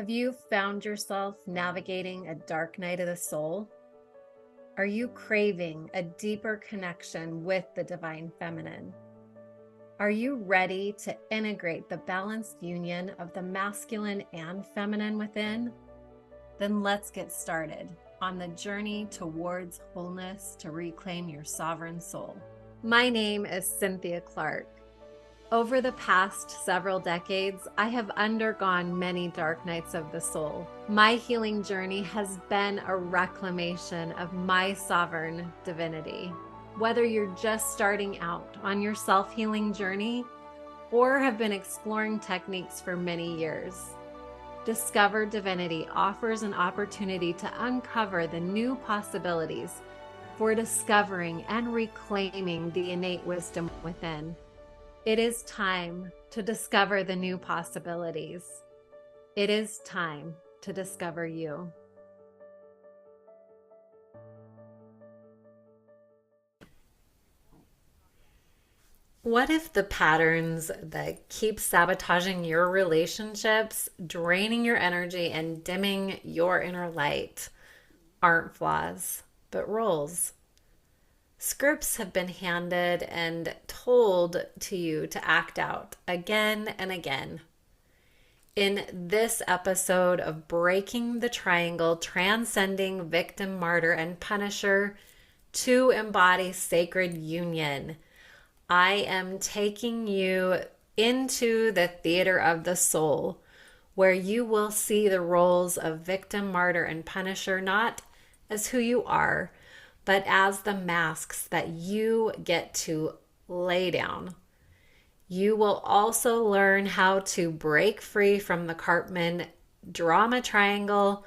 Have you found yourself navigating a dark night of the soul? Are you craving a deeper connection with the divine feminine? Are you ready to integrate the balanced union of the masculine and feminine within? Then let's get started on the journey towards wholeness to reclaim your sovereign soul. My name is Cynthia Clark. Over the past several decades, I have undergone many dark nights of the soul. My healing journey has been a reclamation of my sovereign divinity. Whether you're just starting out on your self-healing journey or have been exploring techniques for many years, Discover Divinity offers an opportunity to uncover the new possibilities for discovering and reclaiming the innate wisdom within. It is time to discover the new possibilities. It is time to discover you. What if the patterns that keep sabotaging your relationships, draining your energy, and dimming your inner light aren't flaws, but roles? Scripts have been handed and told to you to act out again and again. In this episode of Breaking the Triangle, Transcending Victim, Martyr, and Punisher to embody sacred union, I am taking you into the theater of the soul, where you will see the roles of victim, martyr, and punisher not as who you are, but as the masks that you get to lay down. You will also learn how to break free from the Karpman Drama Triangle,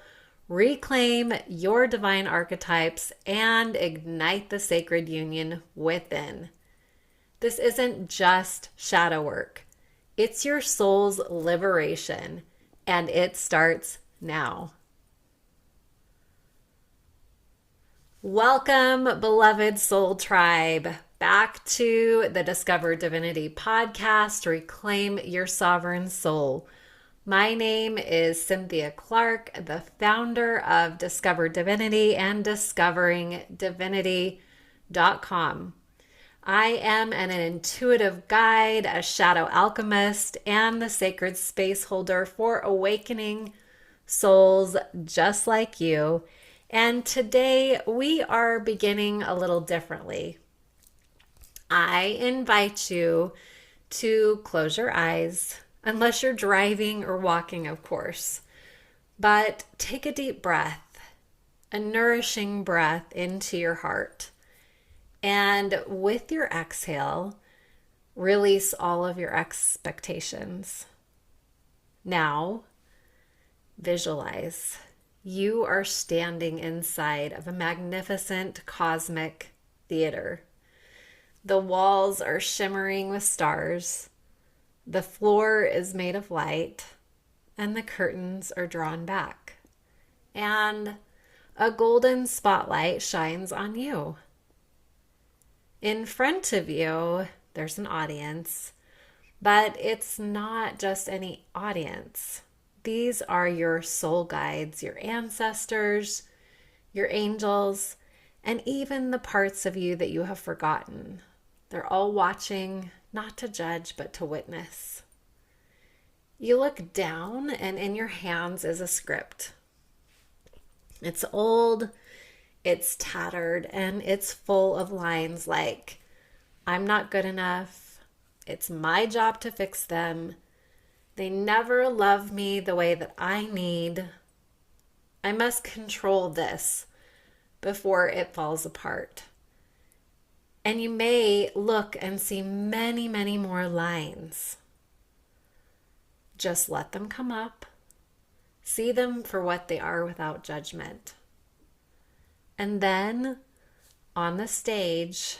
reclaim your divine archetypes, and ignite the sacred union within. This isn't just shadow work. It's your soul's liberation, and it starts now. Welcome, beloved soul tribe, back to the Discover Divinity podcast, Reclaim Your Sovereign Soul. My name is Cynthia Clark, the founder of Discover Divinity and discoveringdivinity.com. I am an intuitive guide, a shadow alchemist, and the sacred space holder for awakening souls just like you. And today we are beginning a little differently. I invite you to close your eyes, unless you're driving or walking, of course. But take a deep breath, a nourishing breath into your heart. And with your exhale, release all of your expectations. Now, visualize. You are standing inside of a magnificent cosmic theater. The walls are shimmering with stars. The floor is made of light, and the curtains are drawn back. And a golden spotlight shines on you. In front of you, there's an audience, but it's not just any audience. These are your soul guides, your ancestors, your angels, and even the parts of you that you have forgotten. They're all watching, not to judge, but to witness. You look down, and in your hands is a script. It's old, it's tattered, and it's full of lines like, I'm not good enough, it's my job to fix them, they never love me the way that I need, I must control this before it falls apart. And you may look and see many, many more lines. Just let them come up. See them for what they are without judgment. And then, on the stage,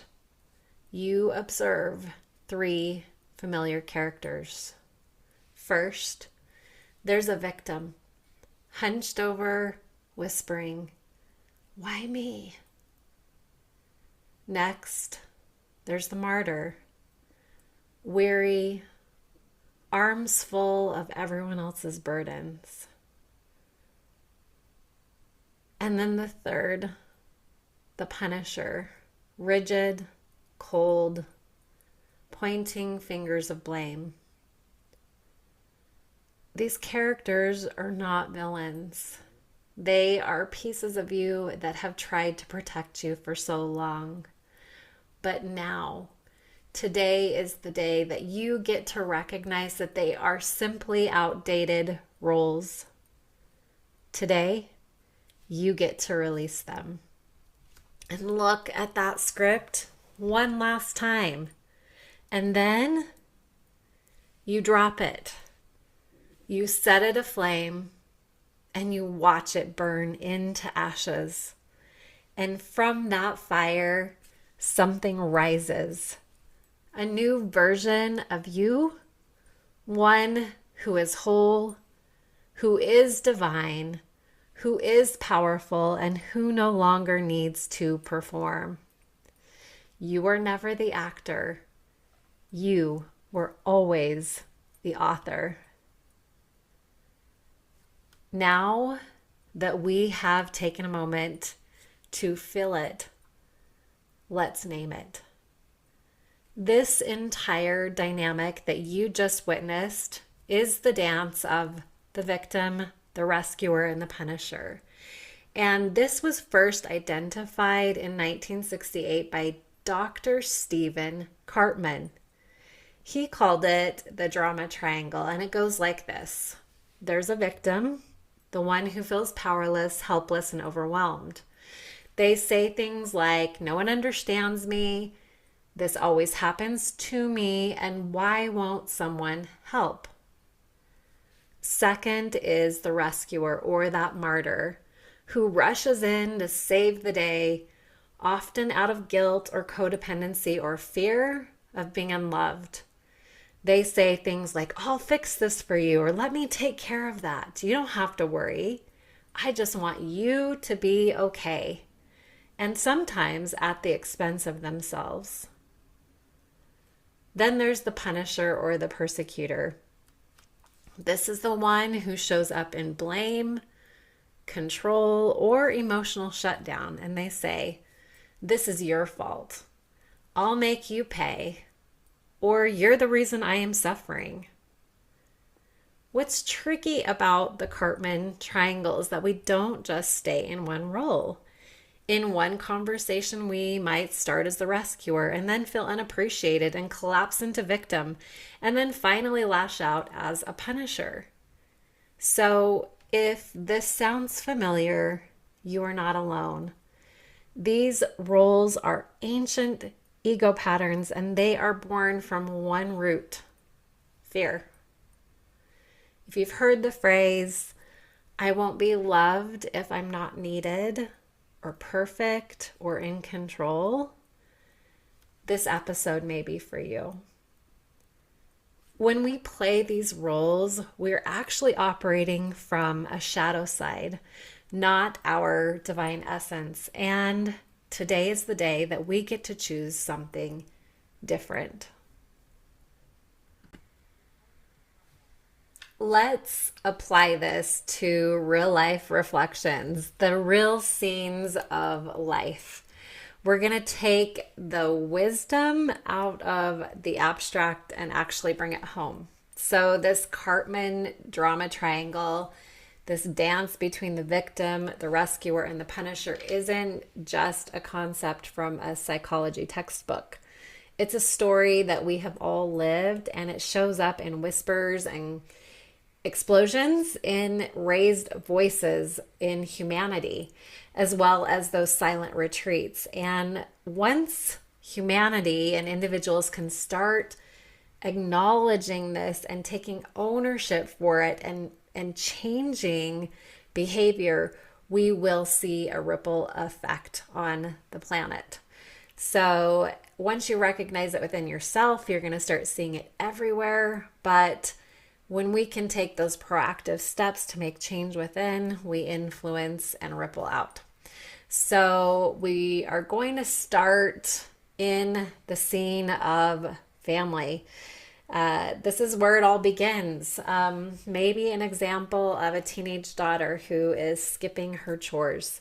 you observe 3 familiar characters. First, there's a victim, hunched over, whispering, "Why me?" Next, there's the martyr, weary, arms full of everyone else's burdens. And then the third, the Punisher, rigid, cold, pointing fingers of blame. These characters are not villains. They are pieces of you that have tried to protect you for so long. But now, today is the day that you get to recognize that they are simply outdated roles. Today, you get to release them. And look at that script one last time. And then you drop it. You set it aflame and you watch it burn into ashes. And from that fire, something rises. A new version of you, one who is whole, who is divine, who is powerful, and who no longer needs to perform. You are never the actor. You were always the author. Now that we have taken a moment to feel it, let's name it. This entire dynamic that you just witnessed is the dance of the victim, the rescuer, and the punisher. And this was first identified in 1968 by Dr. Stephen Karpman. He called it the drama triangle, and it goes like this. There's a victim, the one who feels powerless, helpless, and overwhelmed. They say things like, no one understands me, this always happens to me, and why won't someone help? Second is the rescuer, or that martyr, who rushes in to save the day, often out of guilt or codependency or fear of being unloved. They say things like, I'll fix this for you, or let me take care of that. You don't have to worry. I just want you to be okay. And sometimes at the expense of themselves. Then there's the punisher or the persecutor. This is the one who shows up in blame, control, or emotional shutdown. And they say, this is your fault. I'll make you pay. Or you're the reason I am suffering. What's tricky about the Karpman triangle is that we don't just stay in one role. In one conversation, we might start as the rescuer and then feel unappreciated and collapse into victim, and then finally lash out as a punisher. So if this sounds familiar, you are not alone. These roles are ancient ego patterns, and they are born from one root: fear. If you've heard the phrase, I won't be loved if I'm not needed, or perfect, or in control, this episode may be for you. When we play these roles, we're actually operating from a shadow side, not our divine essence. And today is the day that we get to choose something different. Let's apply this to real life reflections, the real scenes of life. We're going to take the wisdom out of the abstract and actually bring it home. So this Karpman Drama Triangle, this dance between the victim, the rescuer, and the punisher isn't just a concept from a psychology textbook. It's a story that we have all lived, and it shows up in whispers and explosions, in raised voices in humanity, as well as those silent retreats. And once humanity and individuals can start acknowledging this and taking ownership for it and changing behavior, we will see a ripple effect on the planet. So once you recognize it within yourself, you're going to start seeing it everywhere. But when we can take those proactive steps to make change within, we influence and ripple out. So we are going to start in the scene of family. This is where it all begins. Maybe an example of a teenage daughter who is skipping her chores,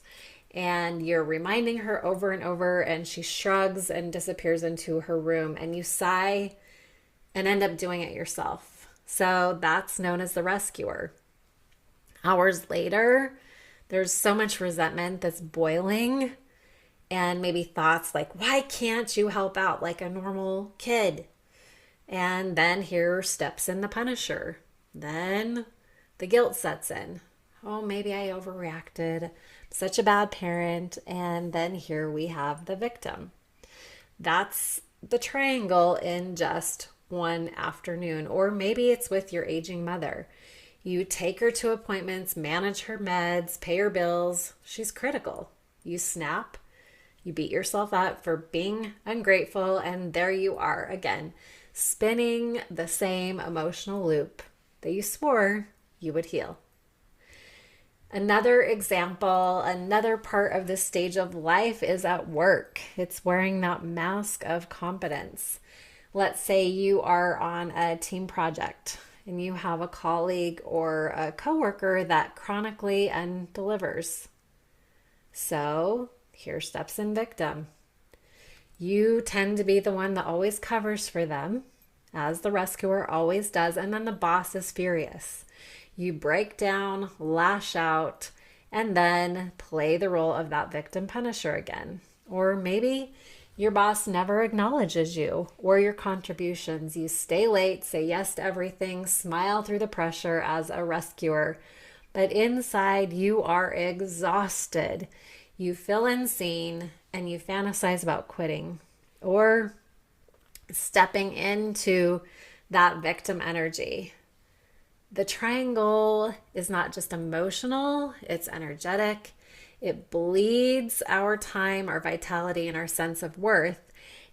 and you're reminding her over and over, and she shrugs and disappears into her room, and you sigh and end up doing it yourself. So that's known as the rescuer. Hours later, there's so much resentment that's boiling, and maybe thoughts like, why can't you help out like a normal kid? And then here steps in the punisher. Then the guilt sets in. Oh, maybe I overreacted. I'm such a bad parent. And then here we have the victim. That's the triangle in just one afternoon. Or maybe it's with your aging mother. You take her to appointments, manage her meds, pay her bills. She's critical. You snap. You beat yourself up for being ungrateful. And there you are again, spinning the same emotional loop that you swore you would heal. Another example, another part of this stage of life is at work. It's wearing that mask of competence. Let's say you are on a team project and you have a colleague or a coworker that chronically undelivers. So here steps in victim. You tend to be the one that always covers for them, as the rescuer always does, and then the boss is furious. You break down, lash out, and then play the role of that victim punisher again. Or maybe your boss never acknowledges you or your contributions. You stay late, say yes to everything, smile through the pressure as a rescuer, but inside you are exhausted. You feel unseen, and you fantasize about quitting or stepping into that victim energy. The triangle is not just emotional, it's energetic. It bleeds our time, our vitality, and our sense of worth.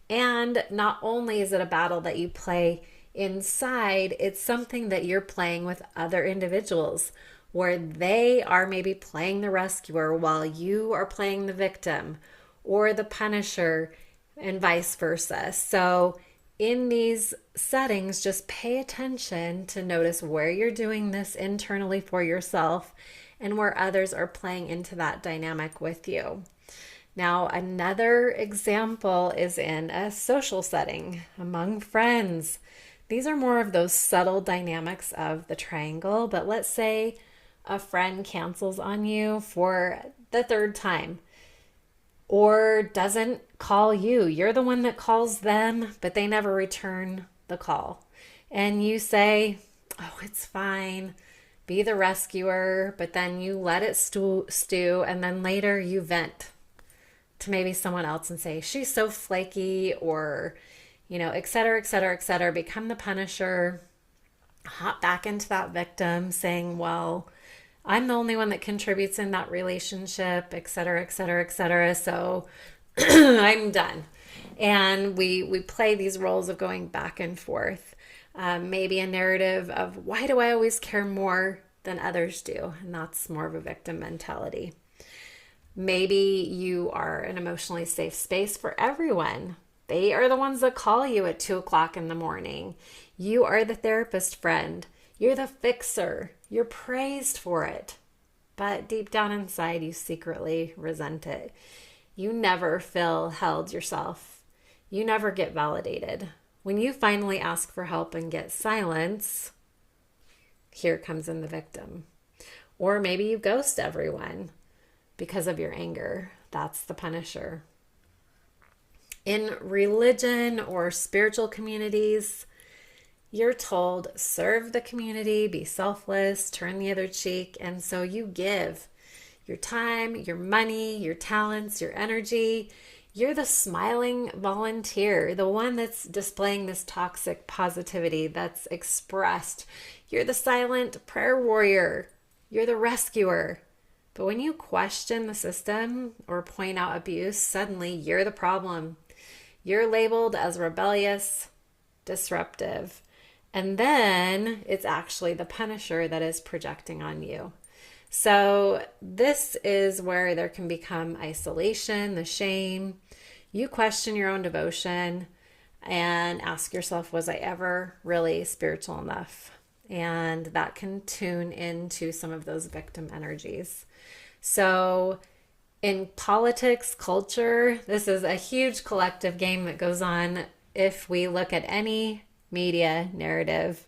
And not only is it a battle that you play inside, it's something that you're playing with other individuals, where they are maybe playing the rescuer while you are playing the victim or the punisher, and vice versa. So in these settings, just pay attention to notice where you're doing this internally for yourself and where others are playing into that dynamic with you. Now, another example is in a social setting among friends. These are more of those subtle dynamics of the triangle, but let's say a friend cancels on you for the third time or doesn't call you. You're the one that calls them, but they never return the call. And you say, oh, it's fine. Be the rescuer, but then you let it stew, and then later you vent to maybe someone else and say, she's so flaky, or, et cetera, et cetera, et cetera. Become the punisher, hop back into that victim saying, well, I'm the only one that contributes in that relationship, et cetera, et cetera, et cetera. So I'm done. And we play these roles of going back and forth. Maybe a narrative of, why do I always care more than others do? And that's more of a victim mentality. Maybe you are an emotionally safe space for everyone. They are the ones that call you at 2:00 in the morning. You are the therapist friend. You're the fixer. You're praised for it. But deep down inside, you secretly resent it. You never feel held yourself. You never get validated. When you finally ask for help and get silence, here comes in the victim. Or maybe you ghost everyone because of your anger. That's the punisher. In religion or spiritual communities, you're told, serve the community, be selfless, turn the other cheek. And so you give your time, your money, your talents, your energy. You're the smiling volunteer, the one that's displaying this toxic positivity that's expressed. You're the silent prayer warrior. You're the rescuer. But when you question the system or point out abuse, suddenly you're the problem. You're labeled as rebellious, disruptive. And then it's actually the punisher that is projecting on you. So this is where there can become isolation, the shame. You question your own devotion. and ask yourself, was I ever really spiritual enough? And that can tune into some of those victim energies. So in politics, culture, this is a huge collective game that goes on. If we look at any media narrative,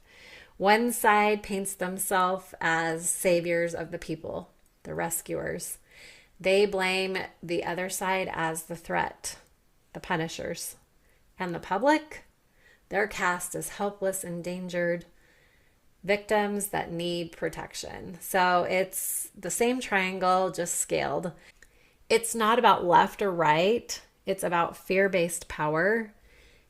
one side paints themselves as saviors of the people, the rescuers. They blame the other side as the threat, the punishers. And the public, they're cast as helpless, endangered victims that need protection. So it's the same triangle, just scaled. It's not about left or right. It's about fear-based power,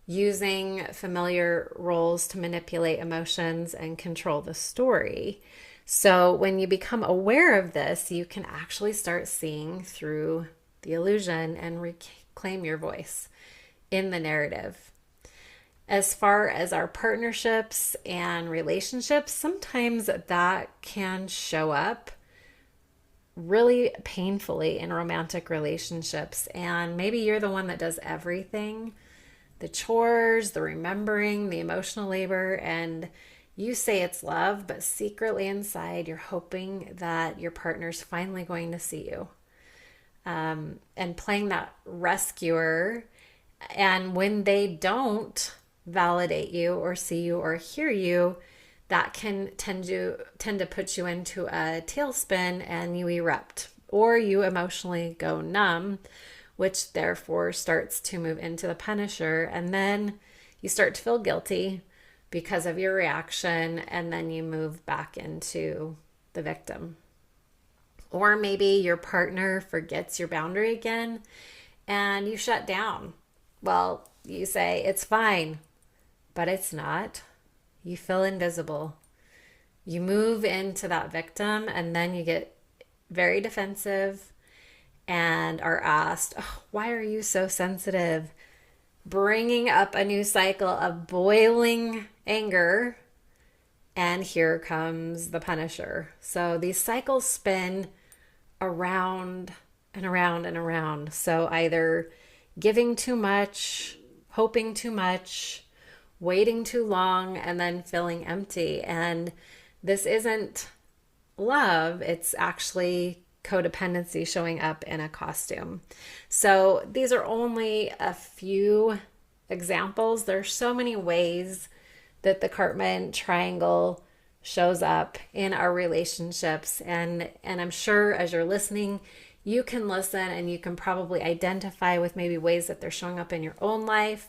using familiar roles to manipulate emotions and control the story. So when you become aware of this, you can actually start seeing through the illusion and reclaim your voice in the narrative. As far as our partnerships and relationships, sometimes that can show up really painfully in romantic relationships. And maybe you're the one that does everything, the chores, the remembering, the emotional labor, and you say it's love, but secretly inside you're hoping that your partner's finally going to see you. And playing that rescuer, and when they don't validate you or see you or hear you, that can tend to put you into a tailspin and you erupt, or you emotionally go numb, which therefore starts to move into the punisher, and then you start to feel guilty because of your reaction, and then you move back into the victim. Or maybe your partner forgets your boundary again and you shut down. Well, you say it's fine, but it's not. You feel invisible. You move into that victim, and then you get very defensive and are asked, oh, why are you so sensitive? Bringing up a new cycle of boiling anger, and here comes the punisher. So these cycles spin around and around and around. So either giving too much, hoping too much, waiting too long, and then feeling empty. And this isn't love, it's actually codependency showing up in a costume. So these are only a few examples. There's so many ways that the Karpman Triangle shows up in our relationships. And I'm sure as you're listening, you can listen and you can probably identify with maybe ways that they're showing up in your own life,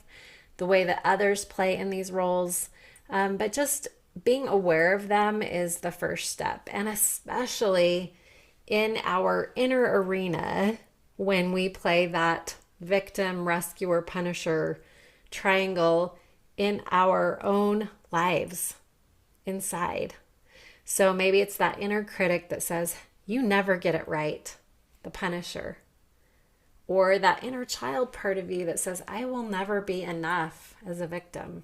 the way that others play in these roles. But just being aware of them is the first step. And especially in our inner arena, when we play that victim, rescuer, punisher triangle in our own lives inside. So maybe it's that inner critic that says, you never get it right, the punisher. Or that inner child part of you that says, I will never be enough, as a victim.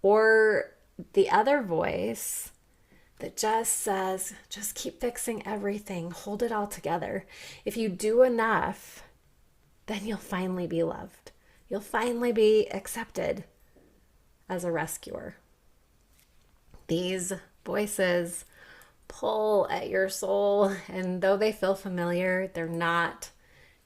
Or the other voice that just says, just keep fixing everything, hold it all together. If you do enough, then you'll finally be loved. You'll finally be accepted as a rescuer. These voices pull at your soul, and though they feel familiar, they're not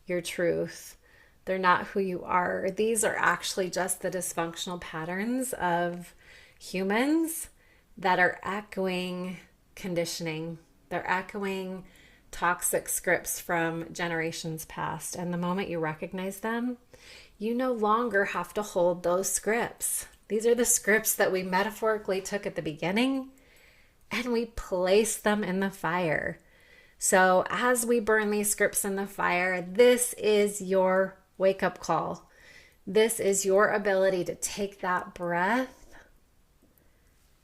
your truth. They're not who you are. These are actually just the dysfunctional patterns of humans that are echoing conditioning. They're echoing toxic scripts from generations past. And the moment you recognize them, you no longer have to hold those scripts. These are the scripts that we metaphorically took at the beginning, and we placed them in the fire. So as we burn these scripts in the fire, this is your wake-up call. This is your ability to take that breath.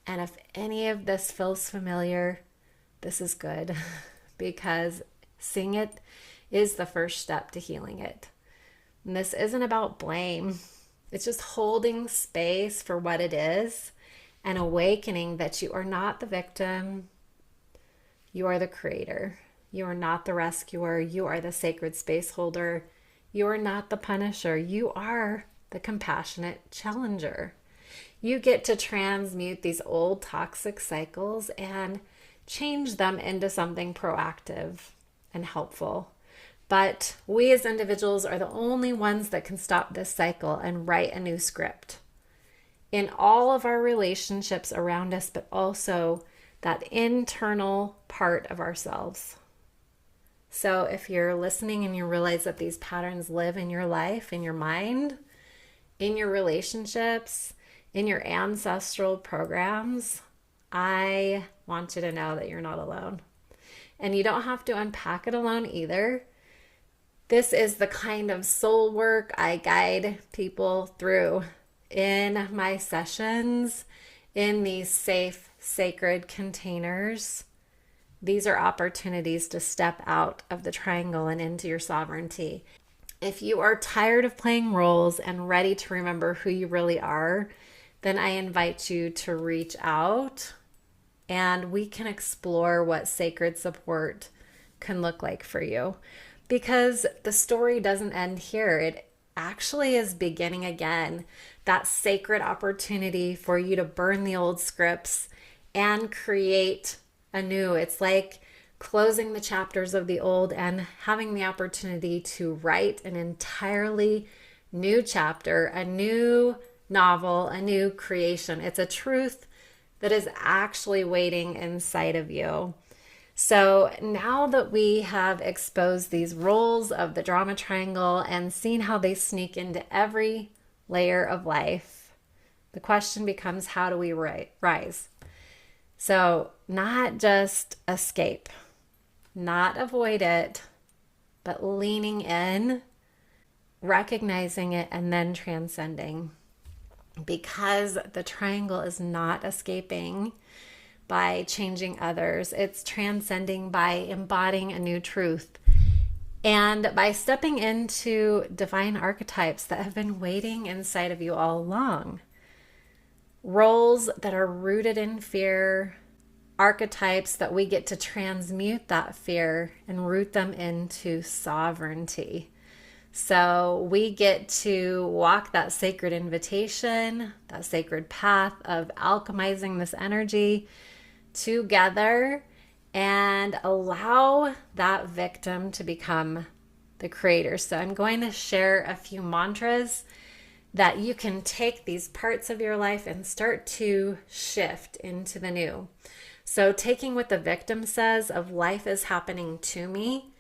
And if any of this feels familiar, this is good, because seeing it is the first step to healing it. And this isn't about blame. It's just holding space for what it is and awakening that you are not the victim. You are the creator. You are not the rescuer. You are the sacred space holder. You are not the punisher. You are the compassionate challenger. You get to transmute these old toxic cycles and change them into something proactive and helpful. But we as individuals are the only ones that can stop this cycle and write a new script in all of our relationships around us, but also that internal part of ourselves. So if you're listening and you realize that these patterns live in your life, in your mind, in your relationships, in your ancestral programs, I want you to know that you're not alone. And you don't have to unpack it alone either. This is the kind of soul work I guide people through in my sessions, in these safe, sacred containers. These are opportunities to step out of the triangle and into your sovereignty. If you are tired of playing roles and ready to remember who you really are, then I invite you to reach out and we can explore what sacred support can look like for you. Because the story doesn't end here. It actually is beginning again. That sacred opportunity for you to burn the old scripts and create anew. It's like closing the chapters of the old and having the opportunity to write an entirely new chapter, a new novel, a new creation. It's a truth that is actually waiting inside of you. So now that we have exposed these roles of the drama triangle and seen how they sneak into every layer of life, the question becomes, how do we rise? So not just escape, not avoid it, but leaning in, recognizing it, and then transcending. Because the triangle is not escaping by changing others. It's transcending by embodying a new truth and by stepping into divine archetypes that have been waiting inside of you all along. Roles that are rooted in fear, archetypes that we get to transmute that fear and root them into sovereignty. So we get to walk that sacred invitation, that sacred path of alchemizing this energy together and allow that victim to become the creator. So I'm going to share a few mantras that you can take these parts of your life and start to shift into the new. So taking what the victim says of life is happening to me,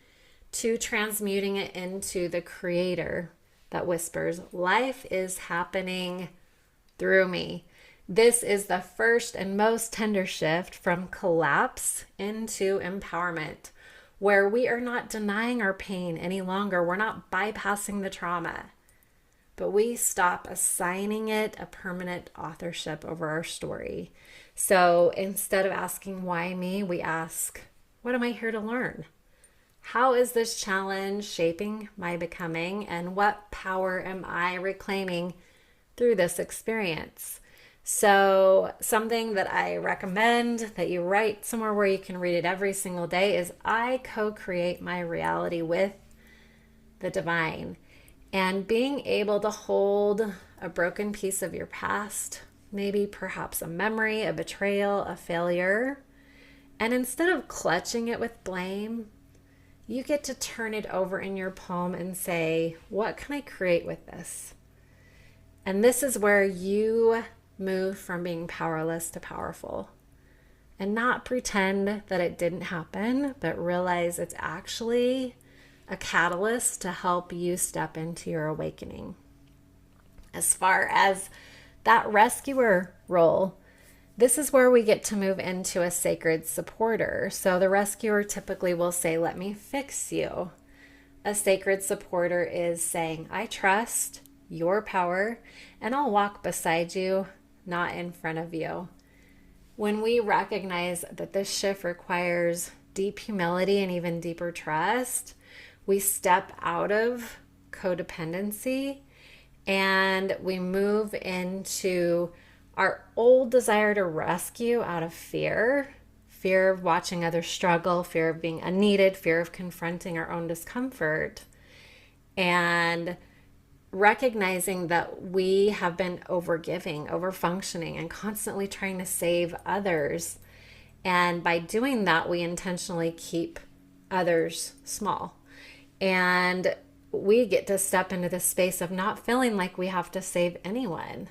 to transmuting it into the creator that whispers, life is happening through me. This is the first and most tender shift from collapse into empowerment, where we are not denying our pain any longer. We're not bypassing the trauma, but we stop assigning it a permanent authorship over our story. So instead of asking why me, we ask, what am I here to learn? How is this challenge shaping my becoming, and what power am I reclaiming through this experience? So something that I recommend that you write somewhere where you can read it every single day is, I co-create my reality with the divine. And being able to hold a broken piece of your past, maybe perhaps a memory, a betrayal, a failure, and instead of clutching it with blame, you get to turn it over in your palm and say, what can I create with this? And this is where you move from being powerless to powerful, and not pretend that it didn't happen, but realize it's actually a catalyst to help you step into your awakening. As far as that rescuer role, this is where we get to move into a sacred supporter. So the rescuer typically will say, let me fix you. A sacred supporter is saying, I trust your power and I'll walk beside you, not in front of you. When we recognize that this shift requires deep humility and even deeper trust, we step out of codependency and we move into our old desire to rescue out of fear of watching others struggle, fear of being unneeded, fear of confronting our own discomfort, and recognizing that we have been overgiving, overfunctioning, and constantly trying to save others. And by doing that, we intentionally keep others small. And we get to step into the space of not feeling like we have to save anyone.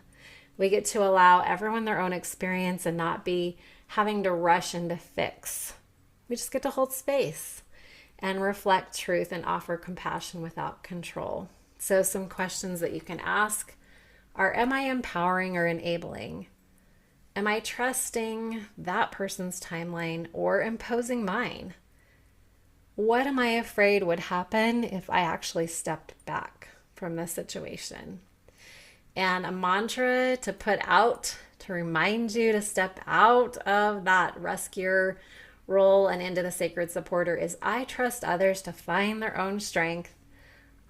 We get to allow everyone their own experience and not be having to rush into fix. We just get to hold space and reflect truth and offer compassion without control. So some questions that you can ask are, am I empowering or enabling? Am I trusting that person's timeline or imposing mine? What am I afraid would happen if I actually stepped back from the situation? And a mantra to put out to remind you to step out of that rescuer role and into the sacred supporter is, I trust others to find their own strength.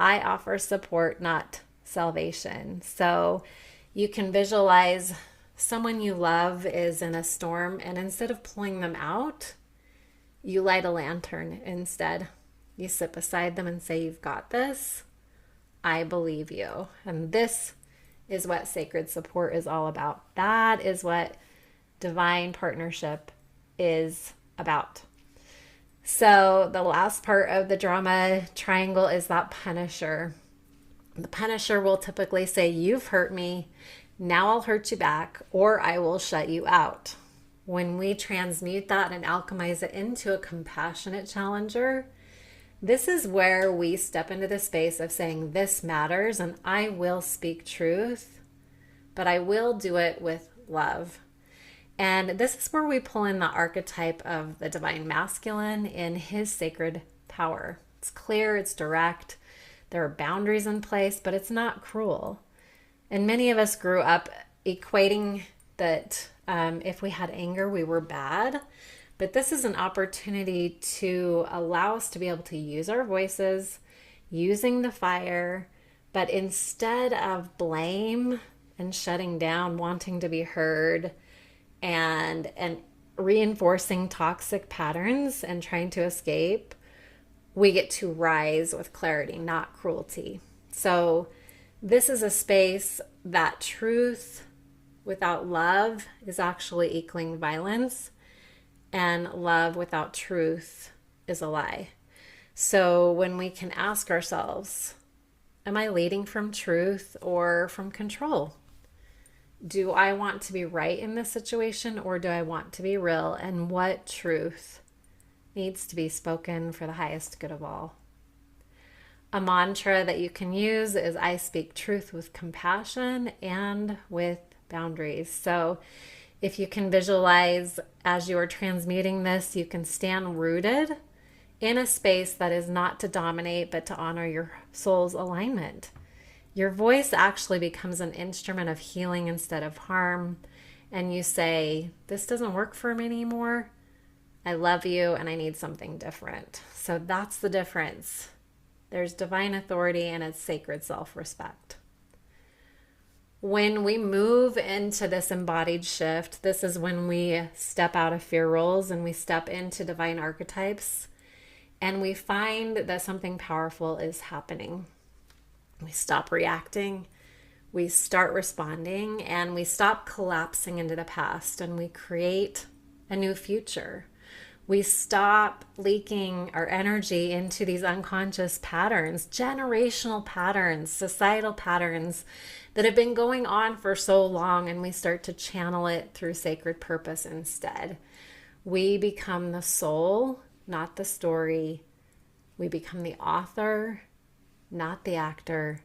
I offer support, not salvation. So you can visualize someone you love is in a storm, and instead of pulling them out, you light a lantern instead. You sit beside them and say, you've got this. I believe you. And this is what sacred support is all about. That is what divine partnership is about. So the last part of the drama triangle is that punisher. The punisher will typically say, you've hurt me, now I'll hurt you back, or I will shut you out. When we transmute that and alchemize it into a compassionate challenger, this is where we step into the space of saying, this matters and I will speak truth, but I will do it with love. And this is where we pull in the archetype of the divine masculine in his sacred power. It's clear, it's direct, there are boundaries in place, but it's not cruel. And many of us grew up equating that if we had anger, we were bad. But this is an opportunity to allow us to be able to use our voices, using the fire, but instead of blame and shutting down, wanting to be heard, and reinforcing toxic patterns and trying to escape, we get to rise with clarity, not cruelty. So this is a space that truth without love is actually equaling violence, and love without truth is a lie. So when we can ask ourselves, am I leading from truth or from control? Do I want to be right in this situation, or do I want to be real? And what truth needs to be spoken for the highest good of all? A mantra that you can use is, I speak truth with compassion and with boundaries. So if you can visualize as you are transmuting this, you can stand rooted in a space that is not to dominate, but to honor your soul's alignment. Your voice actually becomes an instrument of healing instead of harm. And you say, this doesn't work for me anymore. I love you and I need something different. So that's the difference. There's divine authority and it's sacred self-respect. When we move into this embodied shift, this is when we step out of fear roles and we step into divine archetypes, and we find that something powerful is happening. We stop reacting, we start responding, and we stop collapsing into the past, and we create a new future. We stop leaking our energy into these unconscious patterns, generational patterns, societal patterns that have been going on for so long, and we start to channel it through sacred purpose instead. We become the soul, not the story. We become the author, not the actor.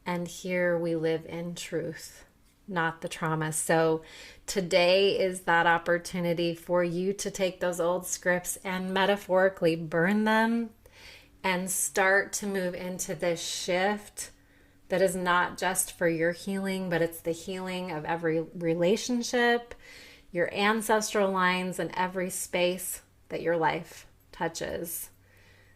And here we live in truth, not the trauma. So today is that opportunity for you to take those old scripts and metaphorically burn them and start to move into this shift that is not just for your healing, but it's the healing of every relationship, your ancestral lines, and every space that your life touches.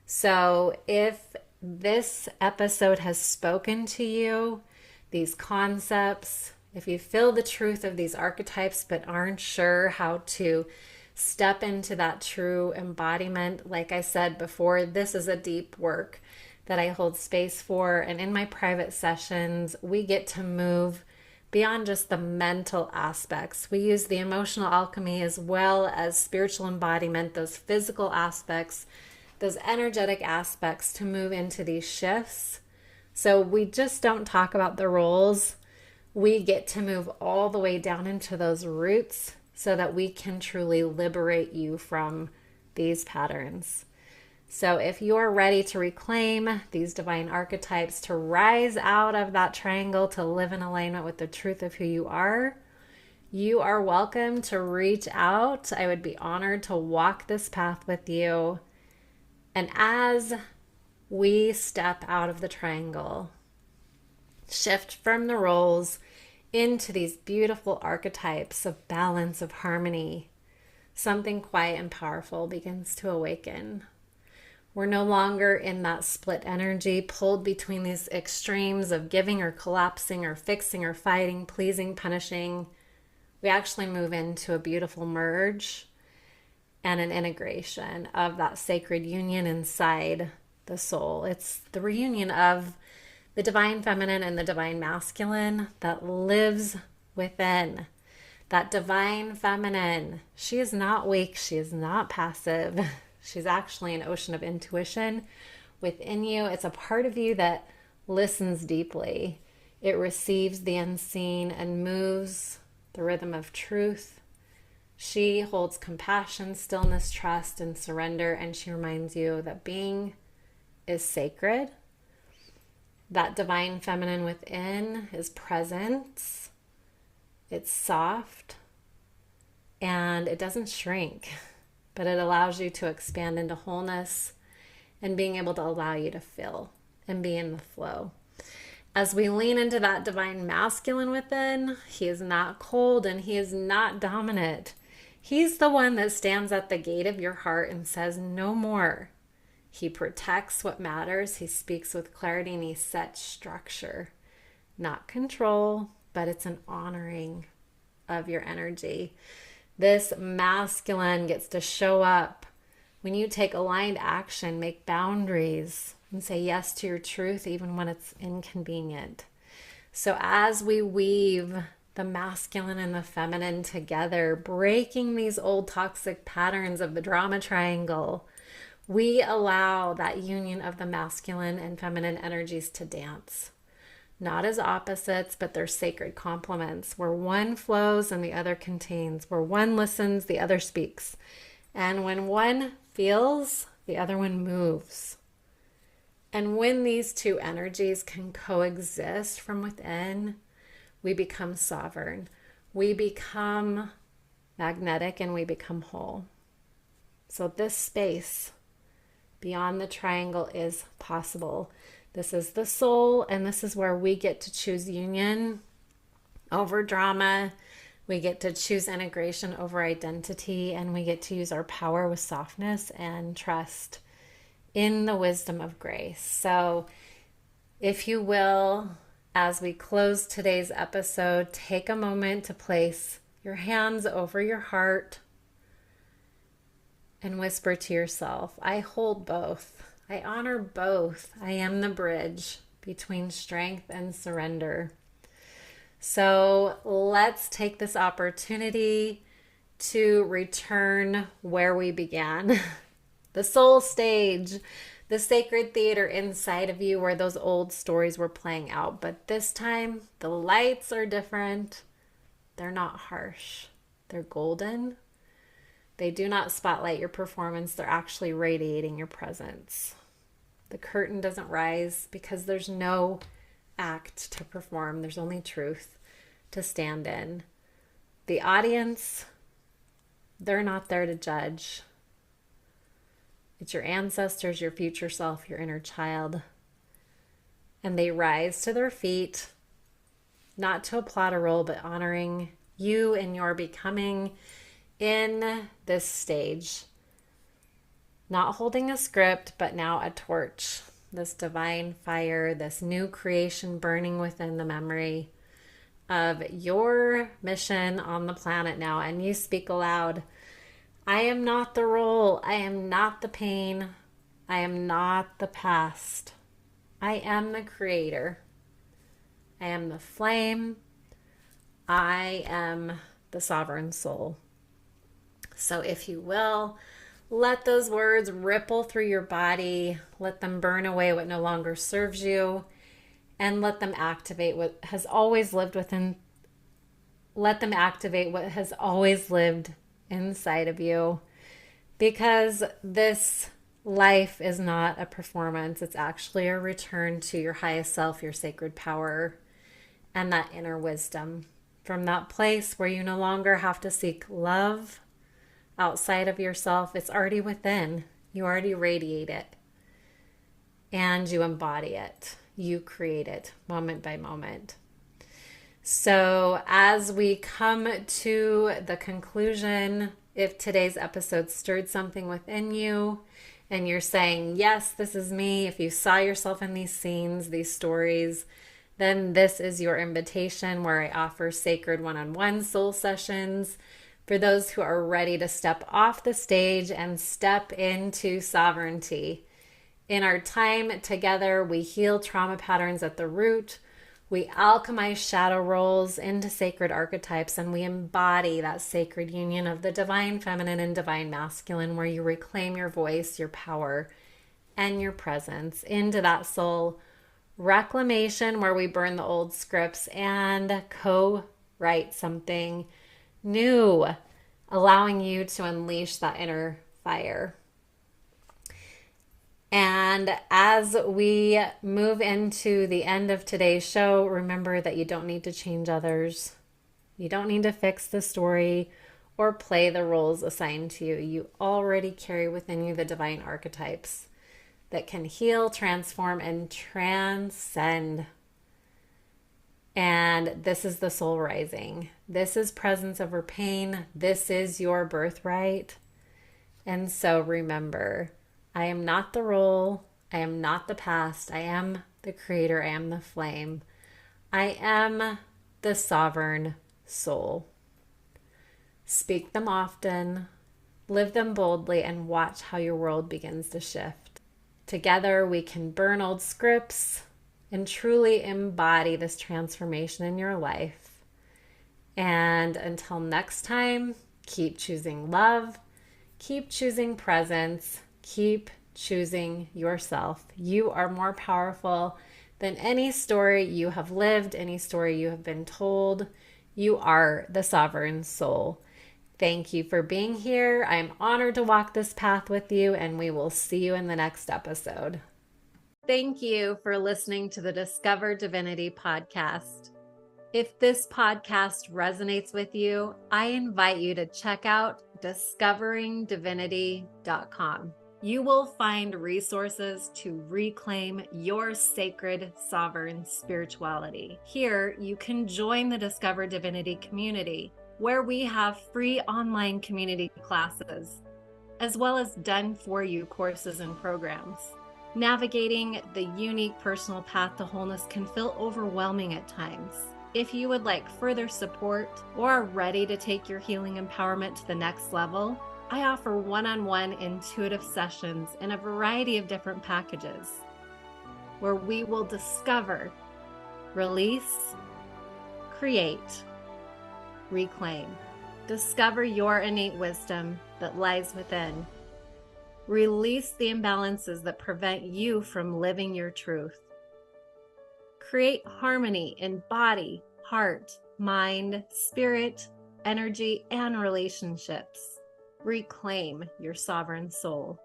So if this episode has spoken to you, these concepts, if you feel the truth of these archetypes but aren't sure how to step into that true embodiment, like I said before, this is a deep work. that I hold space for. And in my private sessions, we get to move beyond just the mental aspects. We use the emotional alchemy as well as spiritual embodiment, those physical aspects, those energetic aspects to move into these shifts. So we just don't talk about the roles. We get to move all the way down into those roots so that we can truly liberate you from these patterns. So if you're ready to reclaim these divine archetypes, to rise out of that triangle, to live in alignment with the truth of who you are welcome to reach out. I would be honored to walk this path with you. And as we step out of the triangle, shift from the roles into these beautiful archetypes of balance, of harmony, something quiet and powerful begins to awaken. We're no longer in that split energy, pulled between these extremes of giving or collapsing or fixing or fighting, pleasing, punishing. We actually move into a beautiful merge and an integration of that sacred union inside the soul. It's the reunion of the divine feminine and the divine masculine that lives within. That divine feminine, she is not weak, she is not passive. She's actually an ocean of intuition within you. It's a part of you that listens deeply. It receives the unseen and moves the rhythm of truth. She holds compassion, stillness, trust, and surrender, and she reminds you that being is sacred. That divine feminine within is presence. It's soft, and it doesn't shrink, but it allows you to expand into wholeness and being able to allow you to fill and be in the flow. As we lean into that divine masculine within, he is not cold and he is not dominant. He's the one that stands at the gate of your heart and says, no more. He protects what matters. He speaks with clarity and he sets structure, not control, but it's an honoring of your energy. This masculine gets to show up when you take aligned action, make boundaries, and say yes to your truth even when it's inconvenient. So as we weave the masculine and the feminine together, breaking these old toxic patterns of the drama triangle, we allow that union of the masculine and feminine energies to dance. Not as opposites, but they're sacred complements, where one flows and the other contains, where one listens, the other speaks. And when one feels, the other one moves. And when these two energies can coexist from within, we become sovereign. We become magnetic and we become whole. So this space beyond the triangle is possible. This is the soul, and this is where we get to choose union over drama. We get to choose integration over identity, and we get to use our power with softness and trust in the wisdom of grace. So if you will, as we close today's episode, take a moment to place your hands over your heart and whisper to yourself, I hold both. I honor both. I am the bridge between strength and surrender. So let's take this opportunity to return where we began. The soul stage, the sacred theater inside of you where those old stories were playing out. But this time, the lights are different. They're not harsh. They're golden. They do not spotlight your performance. They're actually radiating your presence. The curtain doesn't rise because there's no act to perform. There's only truth to stand in. The audience, they're not there to judge. It's your ancestors, your future self, your inner child. And they rise to their feet, not to applaud a role, but honoring you and your becoming in this stage. Not holding a script, but now a torch. This divine fire, this new creation burning within the memory of your mission on the planet now. And you speak aloud. I am not the role. I am not the pain. I am not the past. I am the creator. I am the flame. I am the sovereign soul. So if you will, let those words ripple through your body. Let them burn away what no longer serves you. And let them activate what has always lived within. Let them activate what has always lived inside of you. Because this life is not a performance. It's actually a return to your highest self, your sacred power, and that inner wisdom. From that place where you no longer have to seek love outside of yourself. It's already within. You already radiate it. And you embody it. You create it moment by moment. So as we come to the conclusion, if today's episode stirred something within you and you're saying, yes, this is me, if you saw yourself in these scenes, these stories, then this is your invitation where I offer sacred one-on-one soul sessions for those who are ready to step off the stage and step into sovereignty. In our time together, we heal trauma patterns at the root. We alchemize shadow roles into sacred archetypes, and we embody that sacred union of the divine feminine and divine masculine, where you reclaim your voice, your power, and your presence into that soul reclamation, where we burn the old scripts and co-write something new, allowing you to unleash that inner fire. And as we move into the end of today's show, remember that you don't need to change others. You don't need to fix the story or play the roles assigned to you. You already carry within you the divine archetypes that can heal, transform, and transcend. And this is the soul rising. This is presence over pain. This is your birthright. And so remember, I am not the role. I am not the past. I am the creator. I am the flame. I am the sovereign soul. Speak them often, live them boldly, and watch how your world begins to shift. Together, we can burn old scripts and truly embody this transformation in your life. And until next time, keep choosing love, keep choosing presence, keep choosing yourself. You are more powerful than any story you have lived, any story you have been told. You are the sovereign soul. Thank you for being here. I'm honored to walk this path with you, and we will see you in the next episode. Thank you for listening to the Discover Divinity podcast. If this podcast resonates with you, I invite you to check out discoveringdivinity.com. You will find resources to reclaim your sacred, sovereign spirituality. Here, you can join the Discover Divinity community, where we have free online community classes, as well as done-for-you courses and programs. Navigating the unique personal path to wholeness can feel overwhelming at times. If you would like further support or are ready to take your healing empowerment to the next level, I offer one-on-one intuitive sessions in a variety of different packages, where we will discover, release, create, reclaim. Discover your innate wisdom that lies within. Release the imbalances that prevent you from living your truth. Create harmony in body, heart, mind, spirit, energy, and relationships. Reclaim your sovereign soul.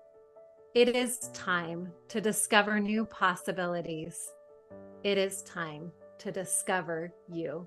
It is time to discover new possibilities. It is time to discover you.